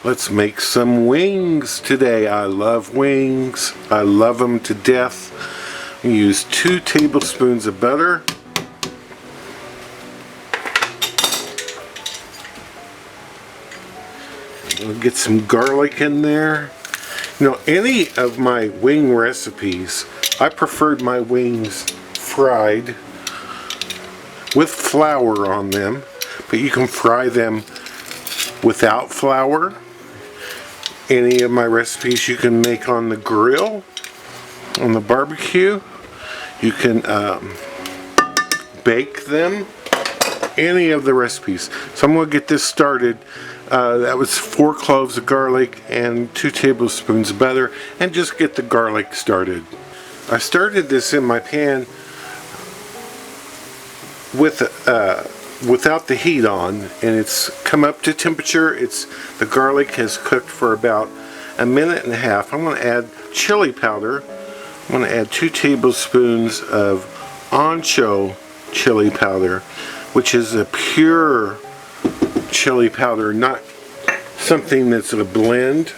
Let's make some wings today. I love wings. I love them to death. Use 2 tablespoons of butter. We'll get some garlic in there. You know, any of my wing recipes, I preferred my wings fried with flour on them, but you can fry them without flour. Any of my recipes you can make on the grill, on the barbecue. You can bake them. Any of the recipes. So I'm going to get this started. That was 4 cloves of garlic and 2 tablespoons of butter, and just get the garlic started. I started this in my pan with without the heat on, and it's come up to temperature. The garlic has cooked for about a minute and a half. I'm going to add chili powder. I'm going to add 2 tablespoons of Ancho chili powder, which is a pure chili powder, not something that's a blend.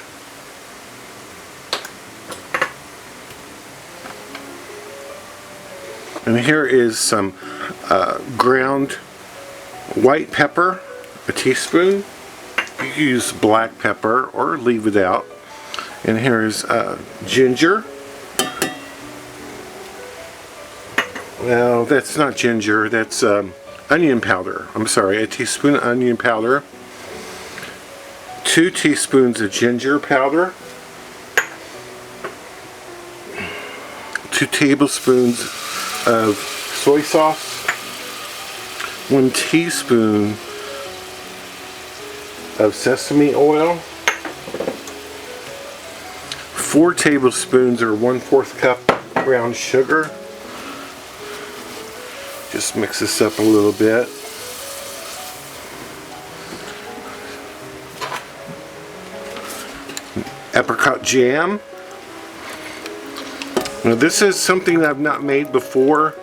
And here is some ground white pepper, a teaspoon. You can use black pepper or leave it out. And here's ginger. Well, that's not ginger, that's onion powder. I'm sorry, a teaspoon of onion powder. 2 teaspoons of ginger powder. 2 tablespoons of soy sauce. 1 teaspoon of sesame oil. 4 tablespoons or 1/4 cup brown sugar. Just mix this up a little bit. Apricot jam. Now this is something I've not made before.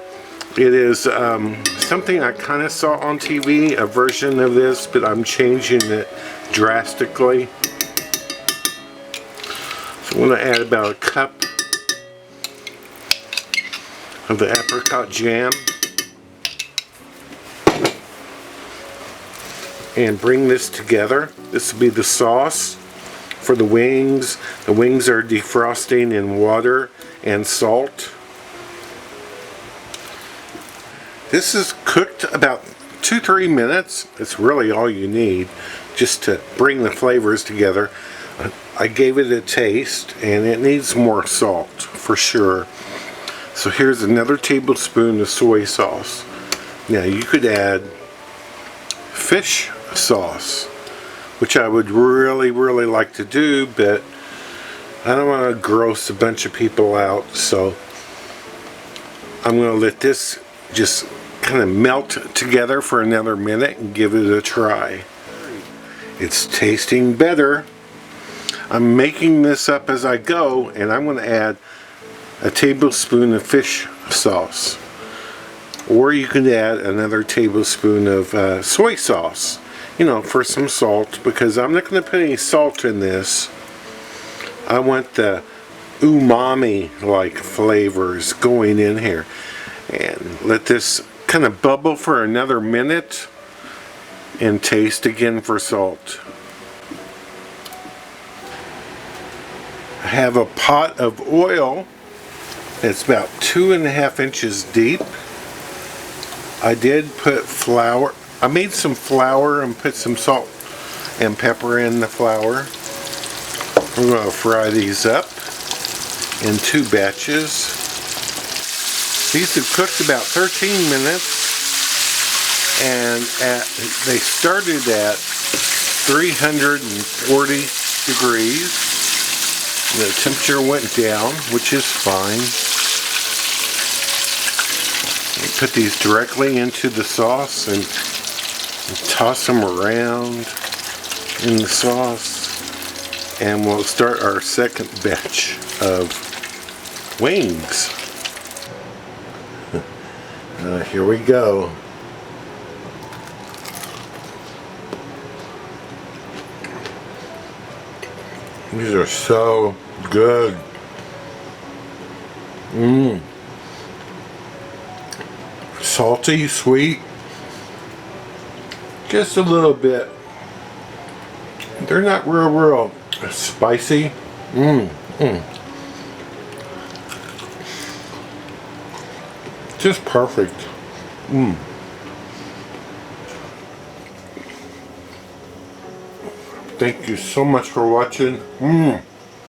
It is something I kind of saw on TV, a version of this, but I'm changing it drastically. So I'm going to add about a cup of the apricot jam. And bring this together. This will be the sauce for the wings. The wings are defrosting in water and salt. This is cooked about 2-3 minutes. It's really all you need just to bring the flavors together. I gave it a taste and it needs more salt for sure. So here's another tablespoon of soy sauce. Now you could add fish sauce, which I would really like to do, but I don't want to gross a bunch of people out, so I'm going to let this just kind of melt together for another minute and give it a try. It's tasting better. I'm making this up as I go, and I'm going to add a tablespoon of fish sauce, or you can add another tablespoon of soy sauce, you know, for some salt, because I'm not going to put any salt in this. I want the umami like flavors going in here, and let this kind of bubble for another minute and taste again for salt. I have a pot of oil that's about 2.5 inches deep. I did put flour. I made some flour and put some salt and pepper in the flour. We're going to fry these up in 2 batches. These have cooked about 13 minutes, and they started at 340 degrees. The temperature went down, which is fine. You put these directly into the sauce and toss them around in the sauce, and we'll start our second batch of wings. Here we go. These are so good. Mmm. Salty, sweet. Just a little bit. They're not real spicy. Just perfect. Thank you so much for watching.